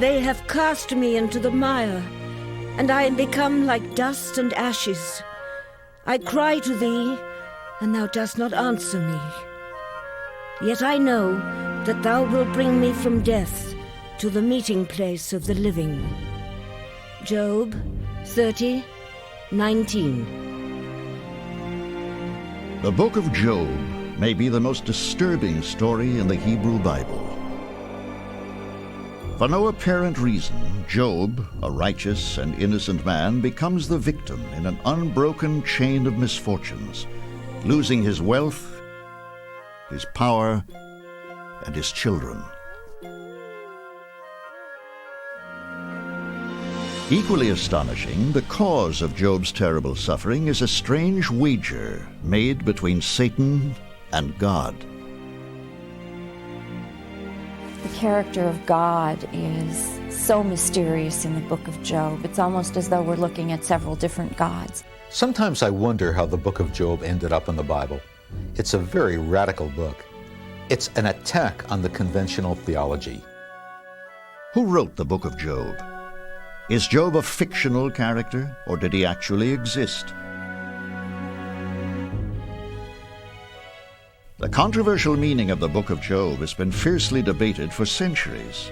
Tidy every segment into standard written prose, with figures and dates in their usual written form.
They have cast me into the mire, and I am become like dust and ashes. I cry to thee, and thou dost not answer me. Yet I know that thou wilt bring me from death to the meeting place of the living. Job 30:19. The book of Job may be the most disturbing story in the Hebrew Bible. For no apparent reason, Job, a righteous and innocent man, becomes the victim in an unbroken chain of misfortunes, losing his wealth, his power, and his children. Equally astonishing, the cause of Job's terrible suffering is a strange wager made between Satan and God. The character of God is so mysterious in the book of Job. It's almost as though we're looking at several different gods. Sometimes I wonder how the book of Job ended up in the Bible. It's a very radical book. It's an attack on the conventional theology. Who wrote the book of Job? Is Job a fictional character, or did he actually exist? The controversial meaning of the book of Job has been fiercely debated for centuries.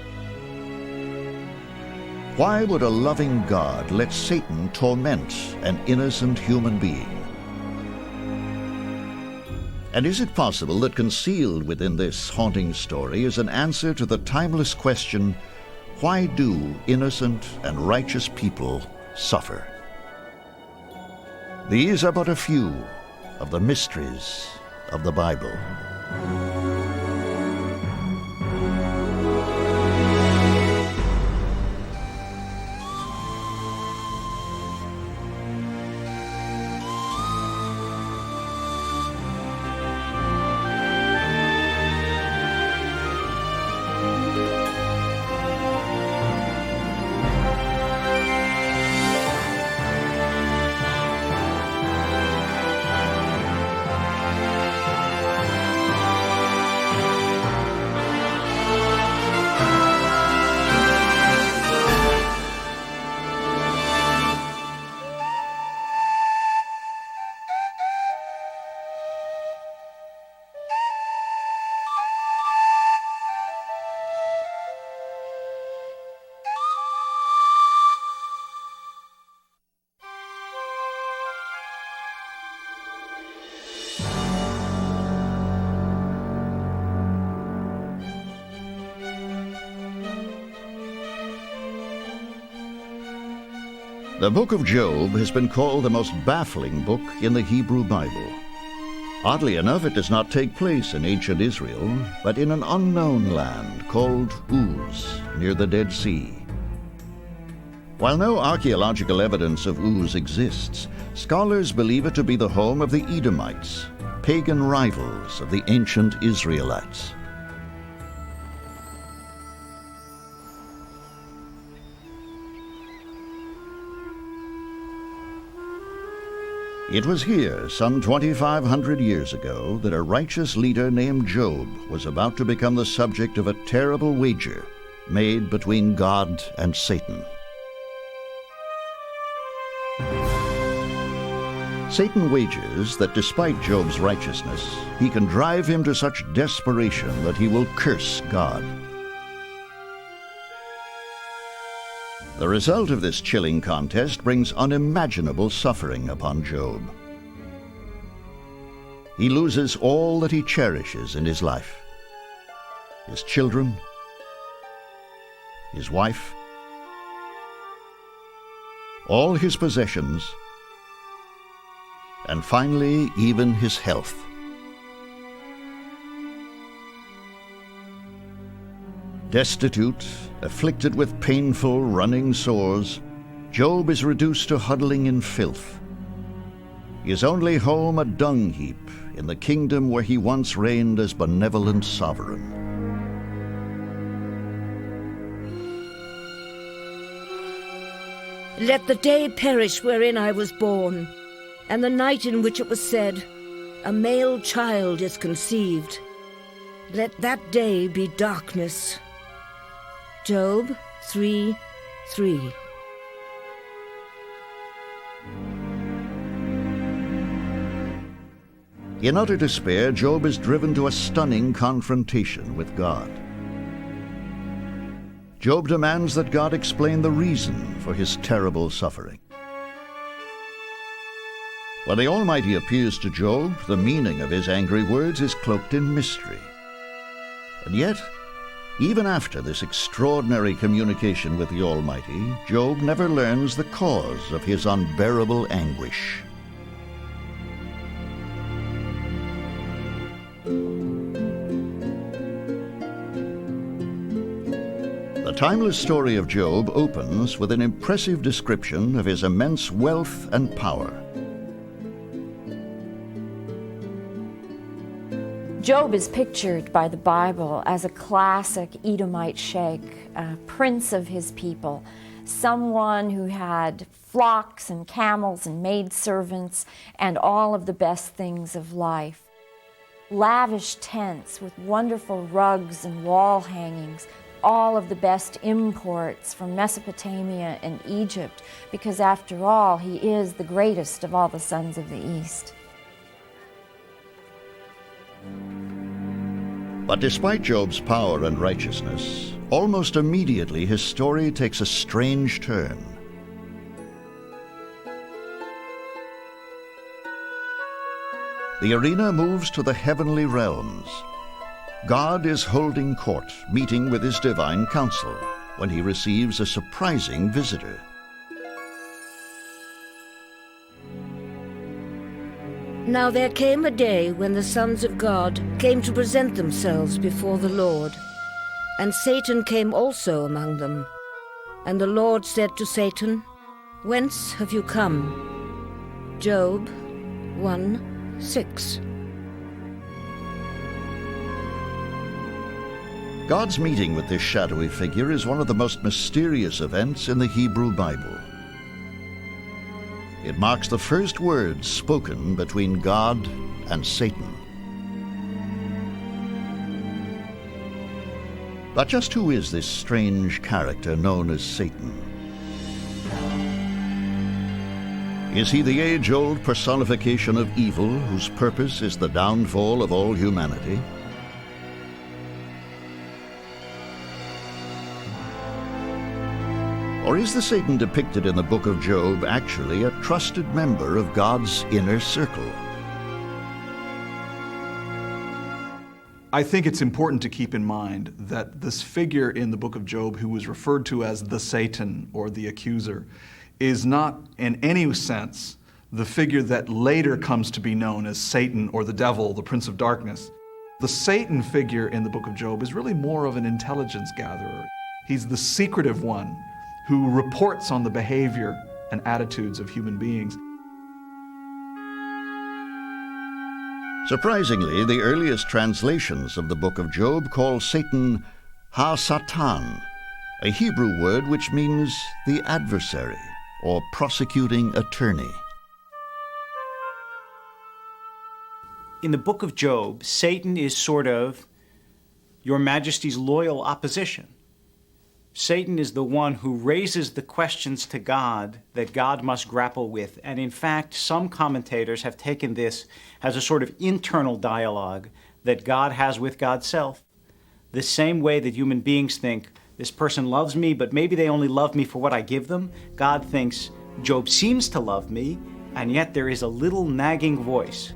Why would a loving God let Satan torment an innocent human being? And is it possible that concealed within this haunting story is an answer to the timeless question, why do innocent and righteous people suffer? These are but a few of the mysteries of the Bible. The book of Job has been called the most baffling book in the Hebrew Bible. Oddly enough, it does not take place in ancient Israel, but in an unknown land called Uz, near the Dead Sea. While no archaeological evidence of Uz exists, scholars believe it to be the home of the Edomites, pagan rivals of the ancient Israelites. It was here, some 2,500 years ago, that a righteous leader named Job was about to become the subject of a terrible wager made between God and Satan. Satan wagers that despite Job's righteousness, he can drive him to such desperation that he will curse God. The result of this chilling contest brings unimaginable suffering upon Job. He loses all that he cherishes in his life: his children, his wife, all his possessions, and finally even his health. Destitute, afflicted with painful running sores, Job is reduced to huddling in filth. His only home a dung heap in the kingdom where he once reigned as benevolent sovereign. Let the day perish wherein I was born, and the night in which it was said, a male child is conceived. Let that day be darkness. Job 3:3. In utter despair, Job is driven to a stunning confrontation with God. Job demands that God explain the reason for his terrible suffering. When the Almighty appears to Job, the meaning of his angry words is cloaked in mystery. And yet, even after this extraordinary communication with the Almighty, Job never learns the cause of his unbearable anguish. The timeless story of Job opens with an impressive description of his immense wealth and power. Job is pictured by the Bible as a classic Edomite sheikh, a prince of his people, someone who had flocks and camels and maidservants and all of the best things of life. Lavish tents with wonderful rugs and wall hangings, all of the best imports from Mesopotamia and Egypt, because after all, he is the greatest of all the sons of the East. But despite Job's power and righteousness, almost immediately his story takes a strange turn. The arena moves to the heavenly realms. God is holding court, meeting with his divine council, when he receives a surprising visitor. Now there came a day when the sons of God came to present themselves before the Lord, and Satan came also among them. And the Lord said to Satan, "Whence have you come?" Job 1:6. God's meeting with this shadowy figure is one of the most mysterious events in the Hebrew Bible. It marks the first words spoken between God and Satan. But just who is this strange character known as Satan? Is he the age-old personification of evil whose purpose is the downfall of all humanity? Or is the Satan depicted in the book of Job actually a trusted member of God's inner circle? I think it's important to keep in mind that this figure in the book of Job who was referred to as the Satan or the accuser is not in any sense the figure that later comes to be known as Satan or the devil, the prince of darkness. The Satan figure in the book of Job is really more of an intelligence gatherer. He's the secretive one who reports on the behavior and attitudes of human beings. Surprisingly, the earliest translations of the book of Job call Satan Ha-Satan, a Hebrew word which means the adversary or prosecuting attorney. In the book of Job, Satan is sort of Your Majesty's loyal opposition. Satan is the one who raises the questions to God that God must grapple with. And in fact, some commentators have taken this as a sort of internal dialogue that God has with God's self. The same way that human beings think, this person loves me, but maybe they only love me for what I give them. God thinks, Job seems to love me, and yet there is a little nagging voice.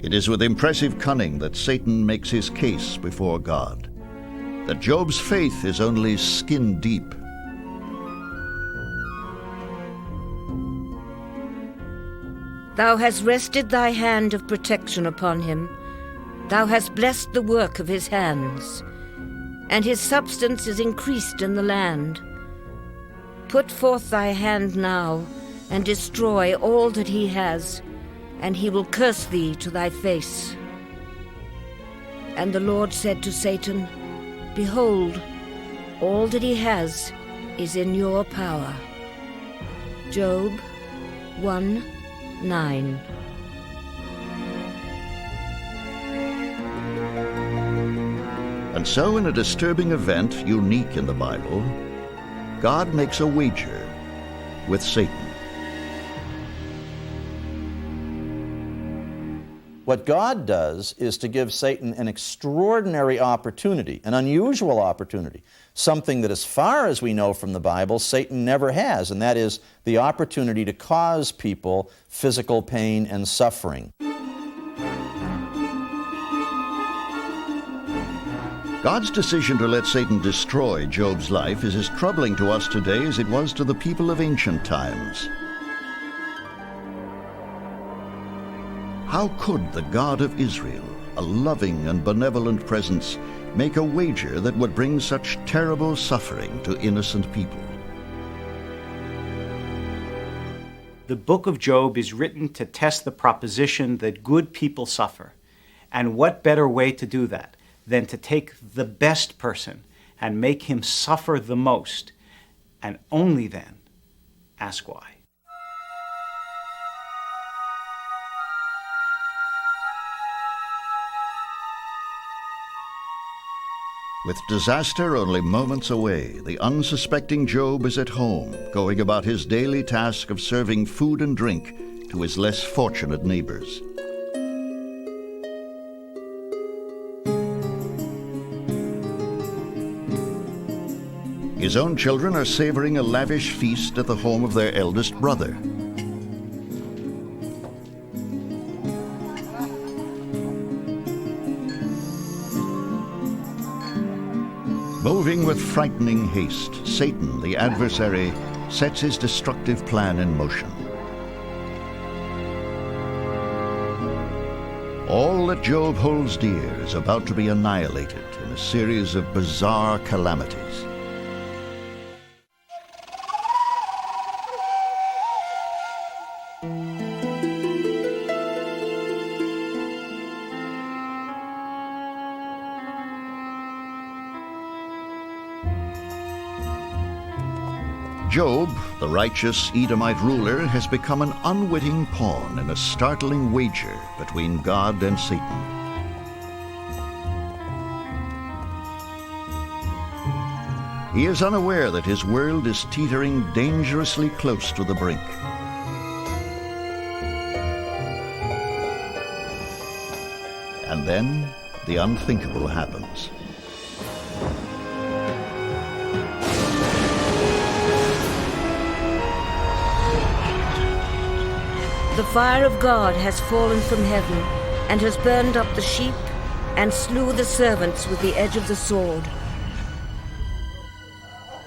It is with impressive cunning that Satan makes his case before God, that Job's faith is only skin deep. Thou hast rested thy hand of protection upon him. Thou hast blessed the work of his hands, and his substance is increased in the land. Put forth thy hand now, and destroy all that he has, and he will curse thee to thy face. And the Lord said to Satan, Behold, all that he has is in your power. Job 1:9. And And so, in a disturbing event unique in the Bible, God makes a wager with Satan. What God does is to give Satan an extraordinary opportunity, an unusual opportunity, something that, as far as we know from the Bible, Satan never has, and that is the opportunity to cause people physical pain and suffering. God's decision to let Satan destroy Job's life is as troubling to us today as it was to the people of ancient times. How could the God of Israel, a loving and benevolent presence, make a wager that would bring such terrible suffering to innocent people? The book of Job is written to test the proposition that good people suffer. And what better way to do that than to take the best person and make him suffer the most, and only then ask why. With disaster only moments away, the unsuspecting Job is at home, going about his daily task of serving food and drink to his less fortunate neighbors. His own children are savoring a lavish feast at the home of their eldest brother. Moving with frightening haste, Satan, the adversary, sets his destructive plan in motion. All that Job holds dear is about to be annihilated in a series of bizarre calamities. Job, the righteous Edomite ruler, has become an unwitting pawn in a startling wager between God and Satan. He is unaware that his world is teetering dangerously close to the brink. And then the unthinkable happens. The fire of God has fallen from heaven, and has burned up the sheep, and slew the servants with the edge of the sword.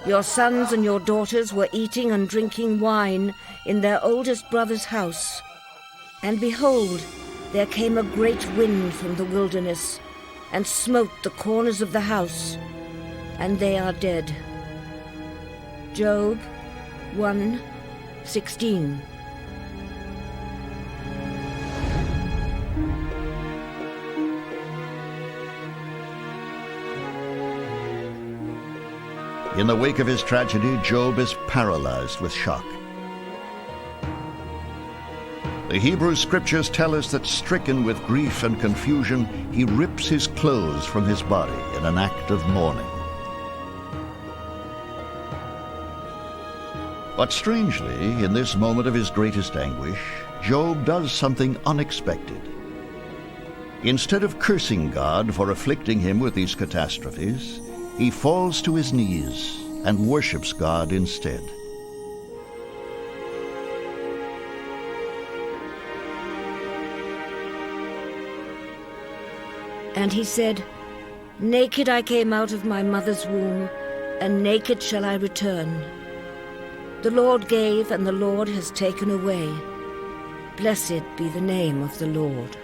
Your sons and your daughters were eating and drinking wine in their oldest brother's house. And behold, there came a great wind from the wilderness, and smote the corners of the house, and they are dead. Job 1:16. In the wake of his tragedy, Job is paralyzed with shock. The Hebrew scriptures tell us that, stricken with grief and confusion, he rips his clothes from his body in an act of mourning. But strangely, in this moment of his greatest anguish, Job does something unexpected. Instead of cursing God for afflicting him with these catastrophes, he falls to his knees and worships God instead. And he said, "Naked I came out of my mother's womb, and naked shall I return. The Lord gave, and the Lord has taken away. Blessed be the name of the Lord."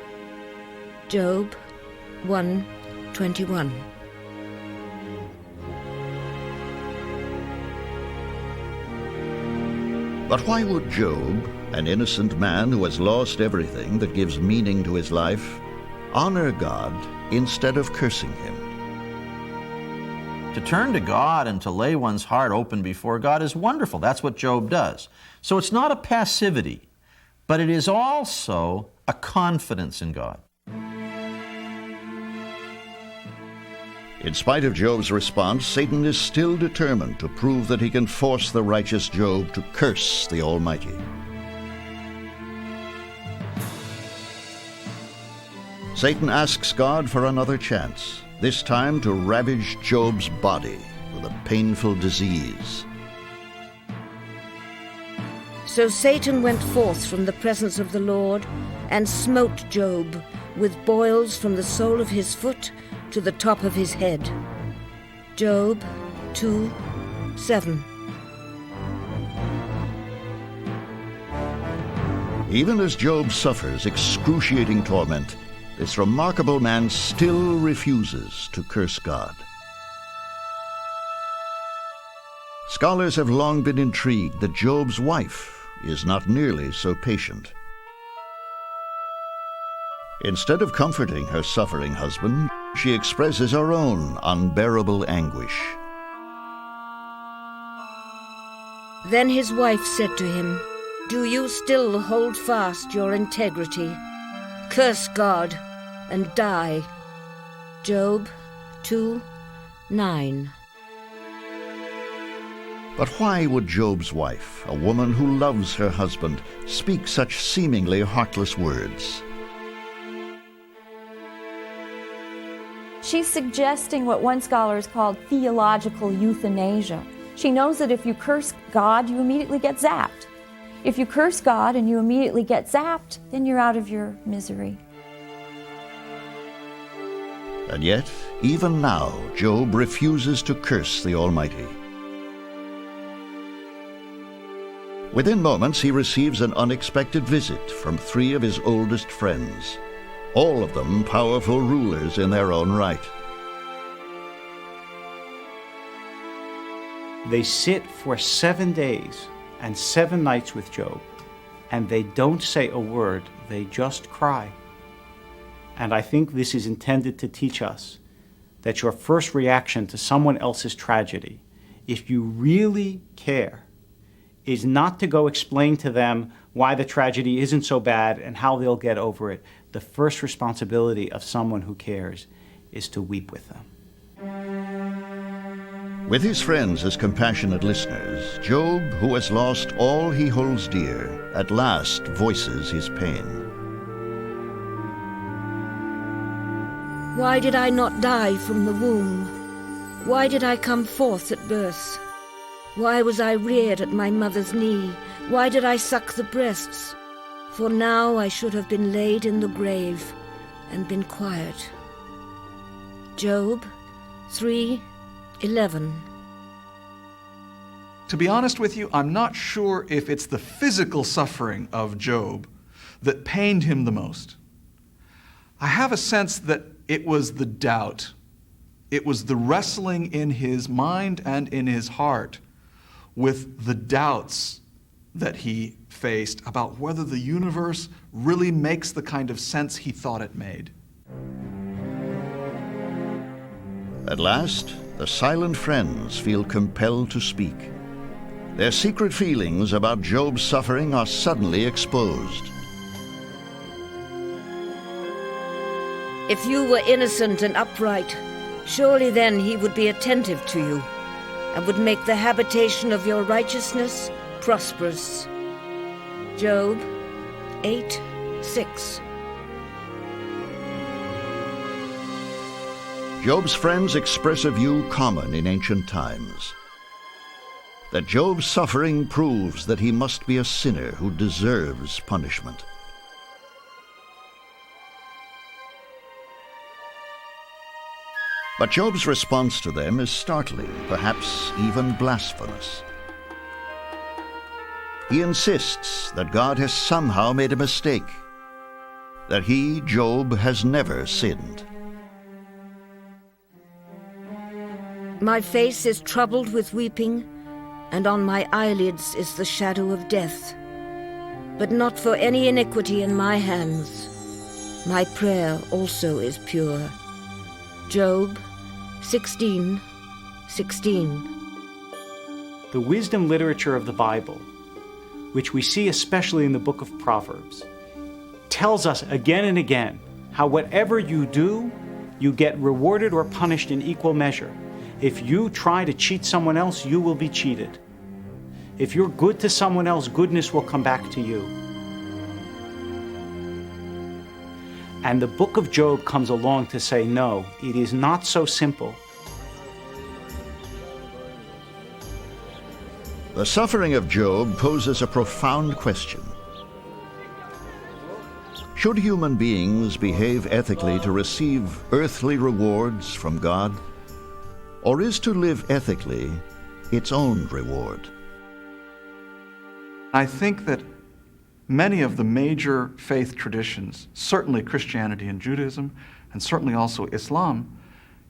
Job 1:21. But why would Job, an innocent man who has lost everything that gives meaning to his life, honor God instead of cursing him? To turn to God and to lay one's heart open before God is wonderful. That's what Job does. So it's not a passivity, but it is also a confidence in God. In spite of Job's response, Satan is still determined to prove that he can force the righteous Job to curse the Almighty. Satan asks God for another chance, this time to ravage Job's body with a painful disease. So Satan went forth from the presence of the Lord and smote Job with boils from the sole of his foot to the top of his head. Job 2:7. Even as Job suffers excruciating torment, this remarkable man still refuses to curse God. Scholars have long been intrigued that Job's wife is not nearly so patient. Instead of comforting her suffering husband, she expresses her own unbearable anguish. Then his wife said to him, "Do you still hold fast your integrity? Curse God and die." Job 2:9. But why would Job's wife, a woman who loves her husband, speak such seemingly heartless words? She's suggesting what one scholar has called theological euthanasia. She knows that if you curse God, you immediately get zapped. If you curse God and you immediately get zapped, then you're out of your misery. And yet, even now, Job refuses to curse the Almighty. Within moments, he receives an unexpected visit from 3 of his oldest friends, all of them powerful rulers in their own right. They sit for 7 days and 7 nights with Job, and they don't say a word, they just cry. And I think this is intended to teach us that your first reaction to someone else's tragedy, if you really care, is not to go explain to them why the tragedy isn't so bad and how they'll get over it. The first responsibility of someone who cares is to weep with them. With his friends as compassionate listeners, Job, who has lost all he holds dear, at last voices his pain. Why did I not die from the womb? Why did I come forth at birth? Why was I reared at my mother's knee? Why did I suck the breasts? For now I should have been laid in the grave and been quiet. Job 3:11. To be honest with you, I'm not sure if it's the physical suffering of Job that pained him the most. I have a sense that it was the doubt. It was the wrestling in his mind and in his heart with the doubts that he faced about whether the universe really makes the kind of sense he thought it made. At last, the silent friends feel compelled to speak. Their secret feelings about Job's suffering are suddenly exposed. If you were innocent and upright, surely then he would be attentive to you, and would make the habitation of your righteousness prosperous. Job 8:6. Job's friends express a view common in ancient times, that Job's suffering proves that he must be a sinner who deserves punishment. But Job's response to them is startling, perhaps even blasphemous. He insists that God has somehow made a mistake, that he, Job, has never sinned. My face is troubled with weeping, and on my eyelids is the shadow of death. But not for any iniquity in my hands. My prayer also is pure. Job 16:16. The wisdom literature of the Bible, which we see especially in the book of Proverbs, tells us again and again how whatever you do, You get rewarded or punished in equal measure. If you try to cheat someone else, you will be cheated. If you're good to someone else, goodness will come back to you. And the book of Job comes along to say, no, it is not so simple. The suffering of Job poses a profound question. Should human beings behave ethically to receive earthly rewards from God? Or is to live ethically its own reward? I think that many of the major faith traditions, certainly Christianity and Judaism, and certainly also Islam,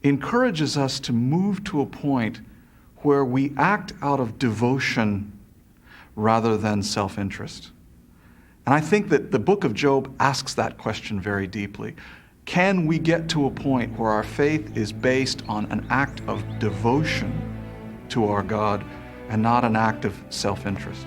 encourages us to move to a point where we act out of devotion rather than self-interest. And I think that the book of Job asks that question very deeply. Can we get to a point where our faith is based on an act of devotion to our God and not an act of self-interest?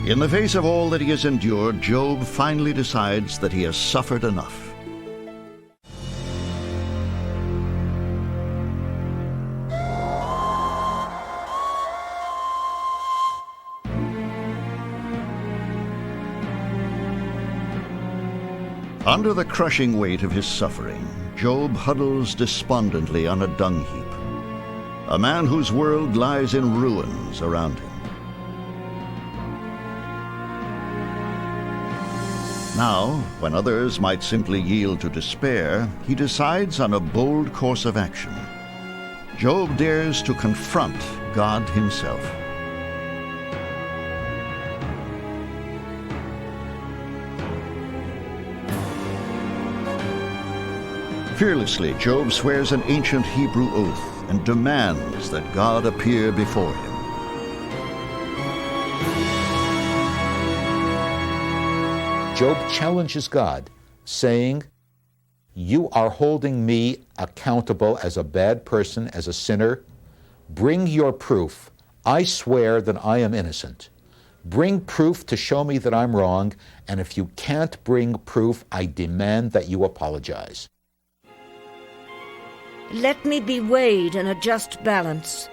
In the face of all that he has endured, Job finally decides that he has suffered enough. Under the crushing weight of his suffering, Job huddles despondently on a dung heap, a man whose world lies in ruins around him. Now, when others might simply yield to despair, he decides on a bold course of action. Job dares to confront God himself. Fearlessly, Job swears an ancient Hebrew oath and demands that God appear before him. Job challenges God, saying, "You are holding me accountable as a bad person, as a sinner. Bring your proof. I swear that I am innocent. Bring proof to show me that I'm wrong, and if you can't bring proof, I demand that you apologize." Let me be weighed in a just balance,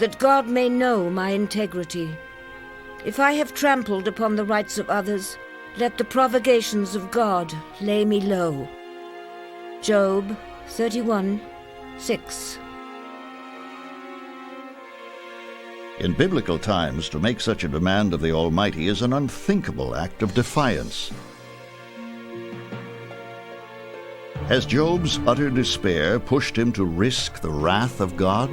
that God may know my integrity. If I have trampled upon the rights of others, let the provocations of God lay me low. Job 31:6. In biblical times, to make such a demand of the Almighty is an unthinkable act of defiance. Has Job's utter despair pushed him to risk the wrath of God?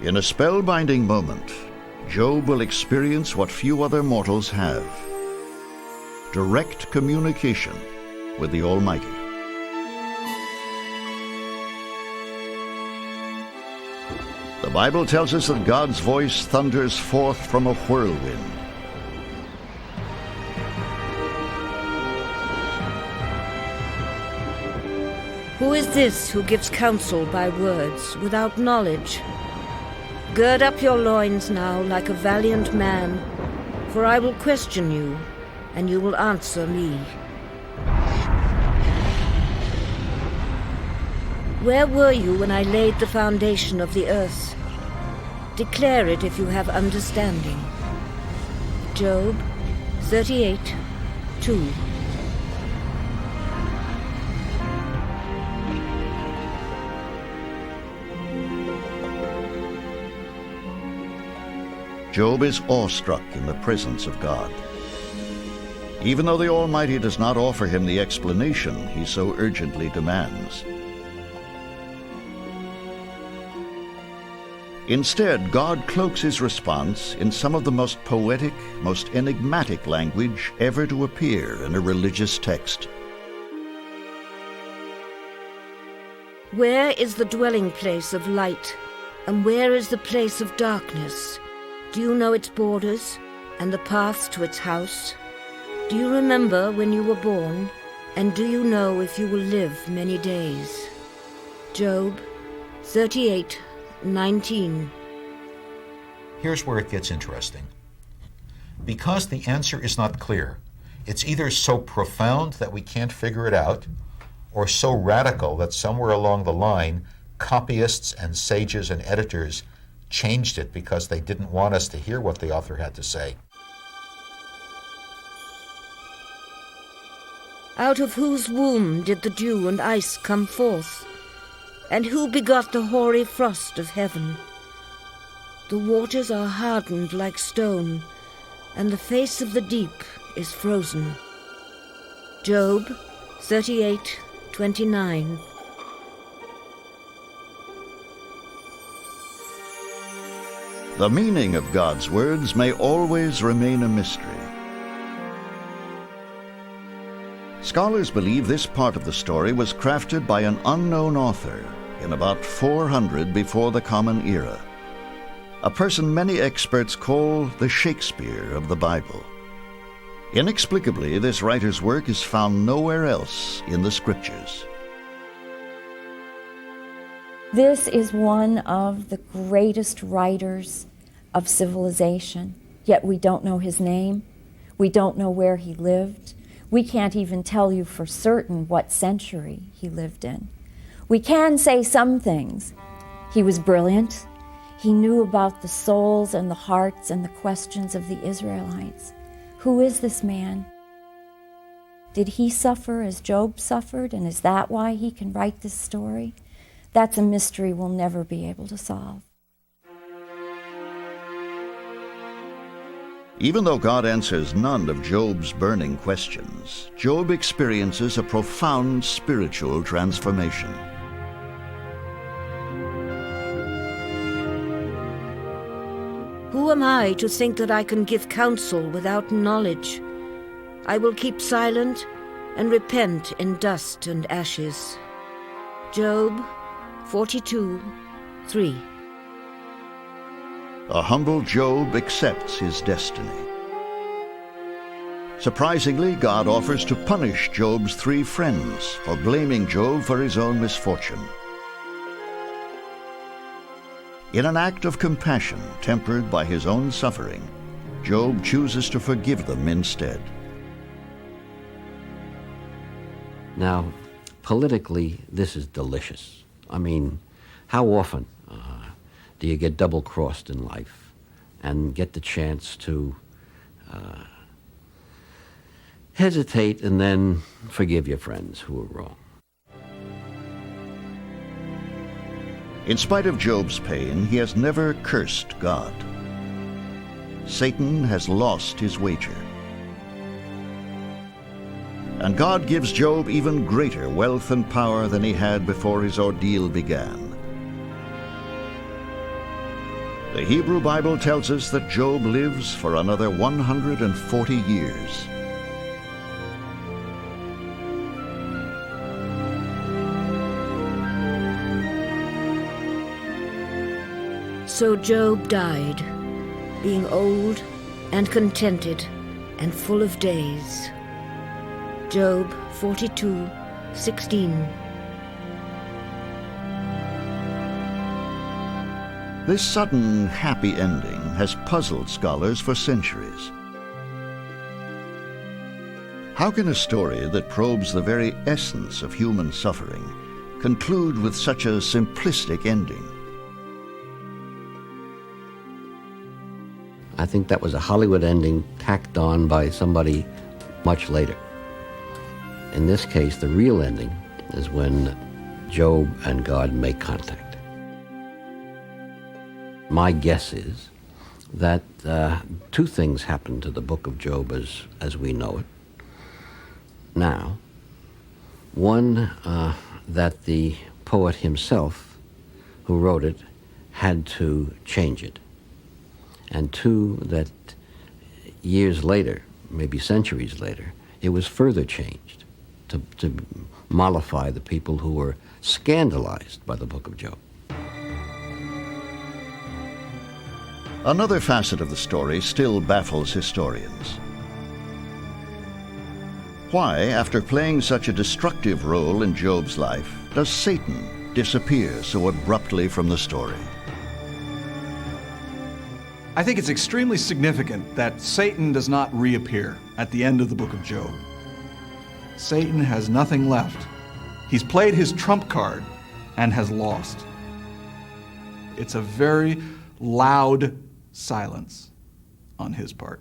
In a spellbinding moment, Job will experience what few other mortals have: direct communication with the Almighty. The Bible tells us that God's voice thunders forth from a whirlwind. Who is this who gives counsel by words without knowledge? Gird up your loins now like a valiant man, for I will question you, and you will answer me. Where were you when I laid the foundation of the earth? Declare it if you have understanding. Job 38:2. Job is awestruck in the presence of God. Even though the Almighty does not offer him the explanation he so urgently demands. Instead, God cloaks his response in some of the most poetic, most enigmatic language ever to appear in a religious text. Where is the dwelling place of light, and where is the place of darkness? Do you know its borders and the paths to its house? Do you remember when you were born? And do you know if you will live many days? Job 38:19. Here's where it gets interesting. Because the answer is not clear, it's either so profound that we can't figure it out, or so radical that somewhere along the line, copyists and sages and editors changed it because they didn't want us to hear what the author had to say. Out of whose womb did the dew and ice come forth? And who begot the hoary frost of heaven? The waters are hardened like stone, and the face of the deep is frozen. Job 38:29. The meaning of God's words may always remain a mystery. Scholars believe this part of the story was crafted by an unknown author in about 400 before the Common Era, a person many experts call the Shakespeare of the Bible. Inexplicably, this writer's work is found nowhere else in the Scriptures. This is one of the greatest writers of civilization, yet we don't know his name. We don't know where he lived. We can't even tell you for certain what century he lived in. We can say some things. He was brilliant. He knew about the souls and the hearts and the questions of the Israelites. Who is this man? Did he suffer as Job suffered, and is that why he can write this story? That's a mystery we'll never be able to solve. Even though God answers none of Job's burning questions, Job experiences a profound spiritual transformation. Who am I to think that I can give counsel without knowledge? I will keep silent and repent in dust and ashes. Job 42:3. A humble Job accepts his destiny. Surprisingly, God offers to punish Job's 3 friends for blaming Job for his own misfortune. In an act of compassion tempered by his own suffering, Job chooses to forgive them instead. Now, politically, this is delicious. I mean, how often do you get double-crossed in life and get the chance to hesitate and then forgive your friends who were wrong? In spite of Job's pain, he has never cursed God. Satan has lost his wager. And God gives Job even greater wealth and power than he had before his ordeal began. The Hebrew Bible tells us that Job lives for another 140 years. So Job died, being old and contented and full of days. Job 42:16. This sudden happy ending has puzzled scholars for centuries. How can a story that probes the very essence of human suffering conclude with such a simplistic ending? I think that was a Hollywood ending tacked on by somebody much later. In this case, the real ending is when Job and God make contact. My guess is that 2 things happened to the book of Job as we know it now. One, that the poet himself who wrote it had to change it. And 2, that years later, maybe centuries later, it was further changed to mollify the people who were scandalized by the book of Job. Another facet of the story still baffles historians. Why, after playing such a destructive role in Job's life, does Satan disappear so abruptly from the story? I think it's extremely significant that Satan does not reappear at the end of the book of Job. Satan has nothing left. He's played his trump card and has lost. It's a very loud silence on his part.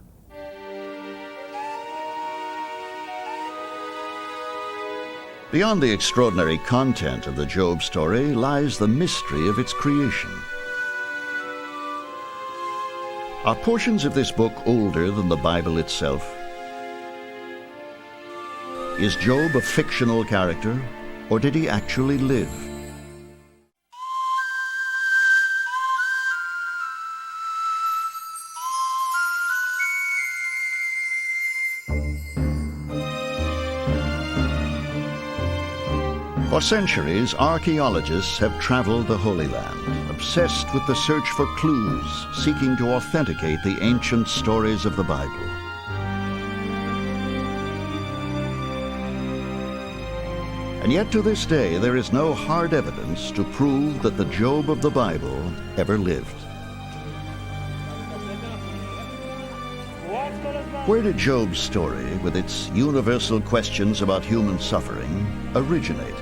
Beyond the extraordinary content of the Job story lies the mystery of its creation. Are portions of this book older than the Bible itself? Is Job a fictional character, or did he actually live? For centuries, archaeologists have traveled the Holy Land, obsessed with the search for clues, seeking to authenticate the ancient stories of the Bible. And yet to this day, there is no hard evidence to prove that the Job of the Bible ever lived. Where did Job's story, with its universal questions about human suffering, originate?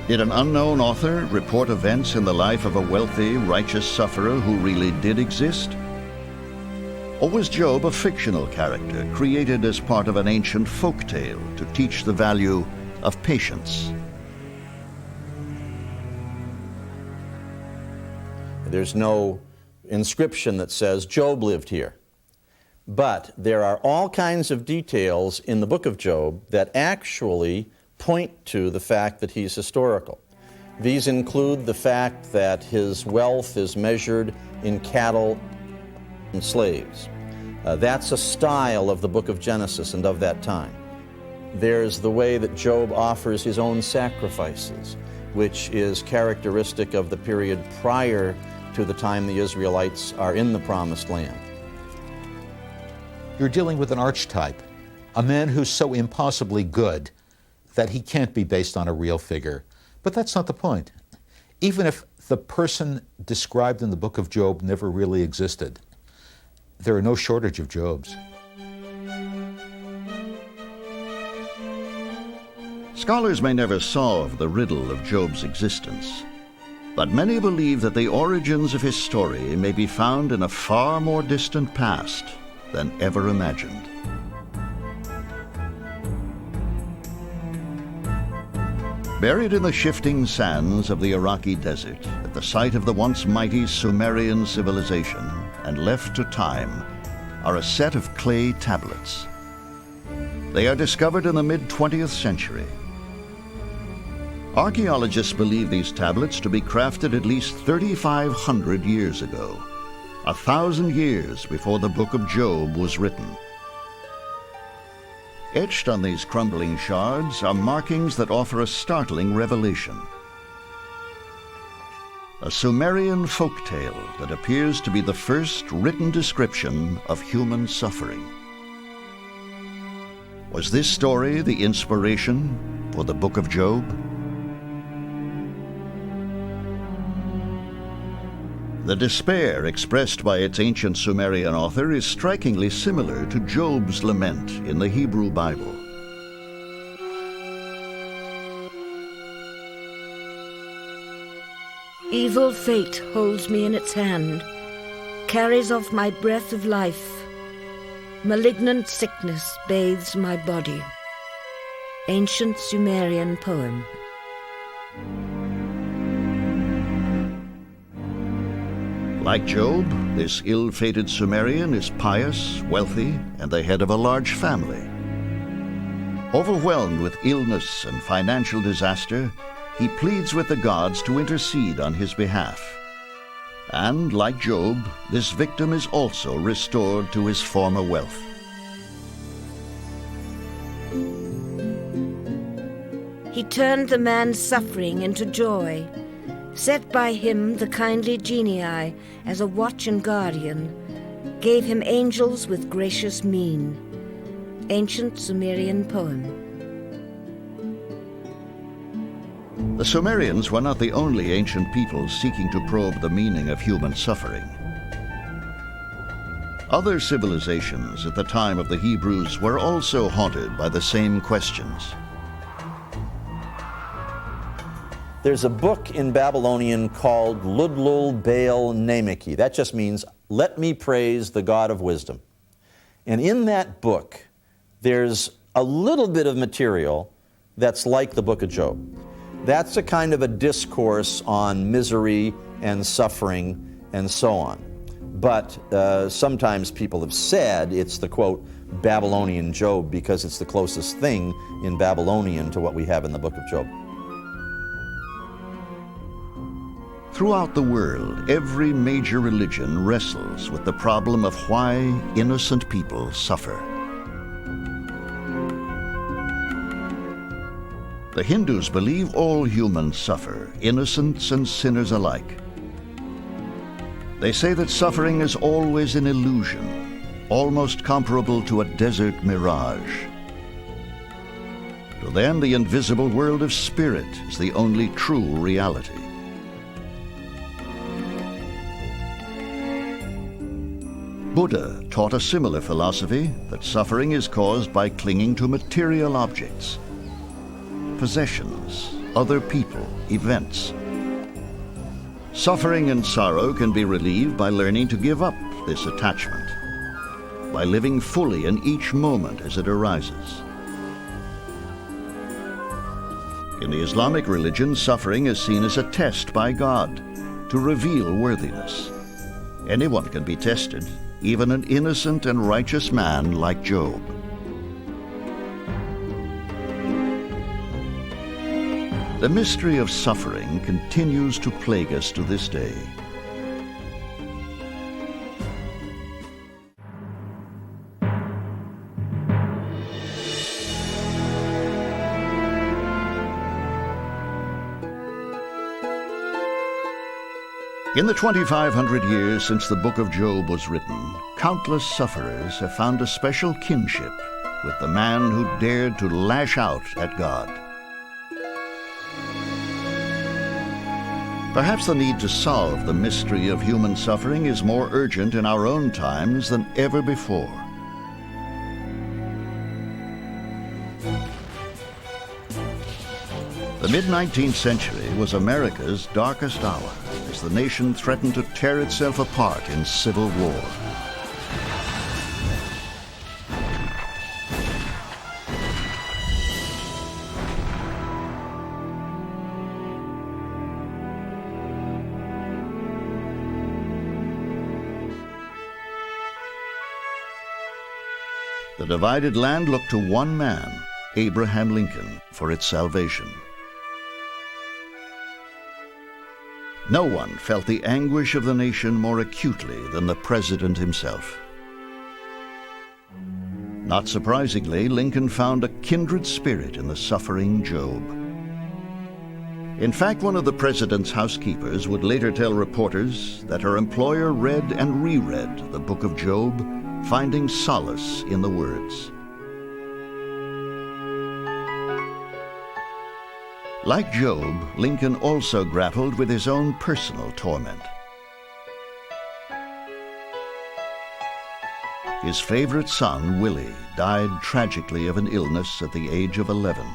Did an unknown author report events in the life of a wealthy, righteous sufferer who really did exist? Or was Job a fictional character created as part of an ancient folk tale to teach the value of patience? There's no inscription that says Job lived here. But there are all kinds of details in the book of Job that actually point to the fact that he's historical. These include the fact that his wealth is measured in cattle and slaves. That's a style of the book of Genesis and of that time. There's the way that Job offers his own sacrifices, which is characteristic of the period prior to the time the Israelites are in the Promised Land. You're dealing with an archetype, a man who's so impossibly good that he can't be based on a real figure. But that's not the point. Even if the person described in the book of Job never really existed, there are no shortage of Jobs. Scholars may never solve the riddle of Job's existence, but many believe that the origins of his story may be found in a far more distant past than ever imagined. Buried in the shifting sands of the Iraqi desert, at the site of the once mighty Sumerian civilization, and left to time, are a set of clay tablets. They are discovered in the mid-20th century. Archaeologists believe these tablets to be crafted at least 3,500 years ago, 1,000 years before the book of Job was written. Etched on these crumbling shards are markings that offer a startling revelation. A Sumerian folk tale that appears to be the first written description of human suffering. Was this story the inspiration for the book of Job? The despair expressed by its ancient Sumerian author is strikingly similar to Job's lament in the Hebrew Bible. Evil fate holds me in its hand, carries off my breath of life. Malignant sickness bathes my body. Ancient Sumerian poem. Like Job, this ill-fated Sumerian is pious, wealthy, and the head of a large family. Overwhelmed with illness and financial disaster, he pleads with the gods to intercede on his behalf. And, like Job, this victim is also restored to his former wealth. He turned the man's suffering into joy. set by him the kindly genii as a watch and guardian, gave him angels with gracious mien. Ancient Sumerian poem. The Sumerians were not the only ancient people seeking to probe the meaning of human suffering. Other civilizations at the time of the Hebrews were also haunted by the same questions. There's a book in Babylonian called Ludlul Baal Nameki. That just means, let me praise the God of wisdom. And in that book, there's a little bit of material that's like the book of Job. That's a kind of a discourse on misery and suffering and so on. But sometimes people have said it's the, quote, Babylonian Job because it's the closest thing in Babylonian to what we have in the book of Job. Throughout the world, every major religion wrestles with the problem of why innocent people suffer. The Hindus believe all humans suffer, innocents and sinners alike. They say that suffering is always an illusion, almost comparable to a desert mirage. To them, the invisible world of spirit is the only true reality. Buddha taught a similar philosophy, that suffering is caused by clinging to material objects, possessions, other people, events. Suffering and sorrow can be relieved by learning to give up this attachment, by living fully in each moment as it arises. In the Islamic religion, suffering is seen as a test by God to reveal worthiness. Anyone can be tested, even an innocent and righteous man like Job. The mystery of suffering continues to plague us to this day. In the 2,500 years since the book of Job was written, countless sufferers have found a special kinship with the man who dared to lash out at God. Perhaps the need to solve the mystery of human suffering is more urgent in our own times than ever before. The mid-19th century was America's darkest hour as the nation threatened to tear itself apart in civil war. The divided land looked to one man, Abraham Lincoln, for its salvation. No one felt the anguish of the nation more acutely than the president himself. Not surprisingly, Lincoln found a kindred spirit in the suffering Job. In fact, one of the president's housekeepers would later tell reporters that her employer read and reread the book of Job, finding solace in the words. Like Job, Lincoln also grappled with his own personal torment. His favorite son, Willie, died tragically of an illness at the age of 11.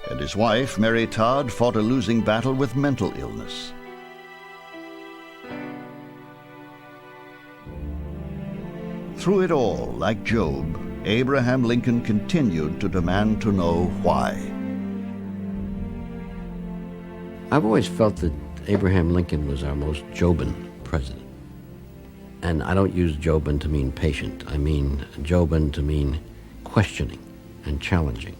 And his wife, Mary Todd, fought a losing battle with mental illness. Through it all, like Job, Abraham Lincoln continued to demand to know why. I've always felt that Abraham Lincoln was our most Jobin president. And I don't use Jobin to mean patient. I mean Jobin to mean questioning and challenging.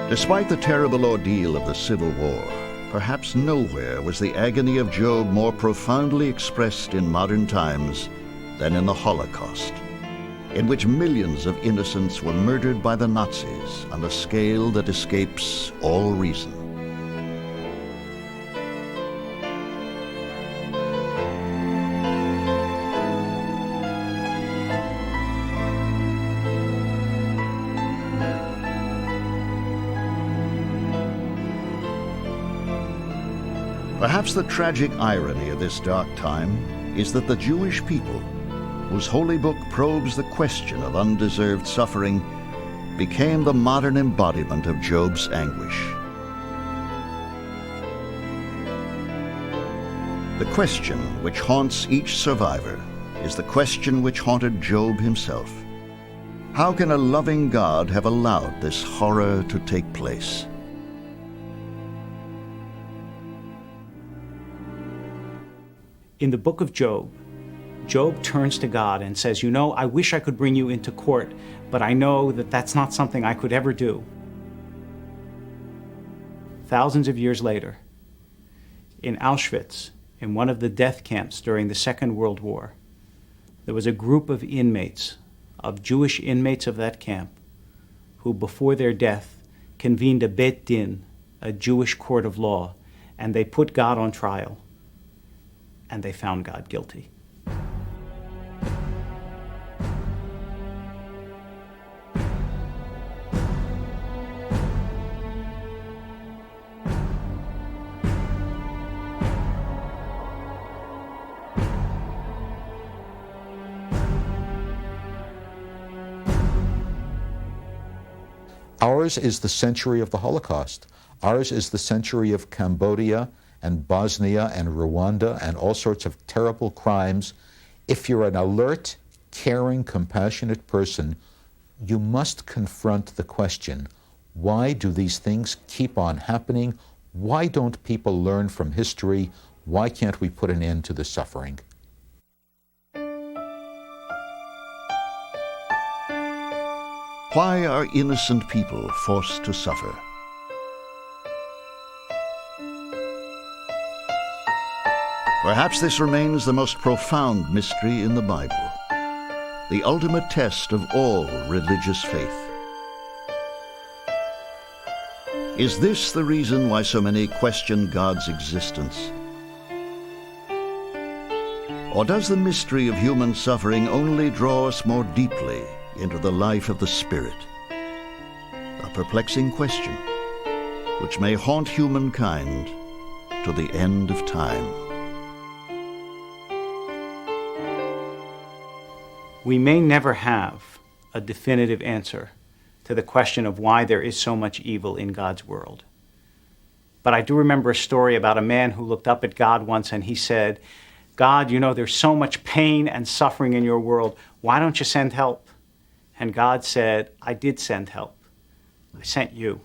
Despite the terrible ordeal of the Civil War, perhaps nowhere was the agony of Job more profoundly expressed in modern times than in the Holocaust, in which millions of innocents were murdered by the Nazis on a scale that escapes all reason. Perhaps the tragic irony of this dark time is that the Jewish people, whose holy book probes the question of undeserved suffering, became the modern embodiment of Job's anguish. The question which haunts each survivor is the question which haunted Job himself. How can a loving God have allowed this horror to take place? In the book of Job, Job turns to God and says, you know, I wish I could bring you into court, but I know that that's not something I could ever do. Thousands of years later, in Auschwitz, in one of the death camps during the Second World War, there was a group of inmates, of Jewish inmates of that camp, who before their death convened a Beit Din, a Jewish court of law, and they put God on trial, and they found God guilty. Ours is the century of the Holocaust. Ours is the century of Cambodia and Bosnia and Rwanda and all sorts of terrible crimes. If you're an alert, caring, compassionate person, you must confront the question, why do these things keep on happening? Why don't people learn from history? Why can't we put an end to the suffering? Why are innocent people forced to suffer? Perhaps this remains the most profound mystery in the Bible, the ultimate test of all religious faith. Is this the reason why so many question God's existence? Or does the mystery of human suffering only draw us more deeply into the life of the Spirit? A perplexing question which may haunt humankind to the end of time. We may never have a definitive answer to the question of why there is so much evil in God's world. But I do remember a story about a man who looked up at God once and he said, God, you know, there's so much pain and suffering in your world. Why don't you send help? And God said, I did send help. I sent you.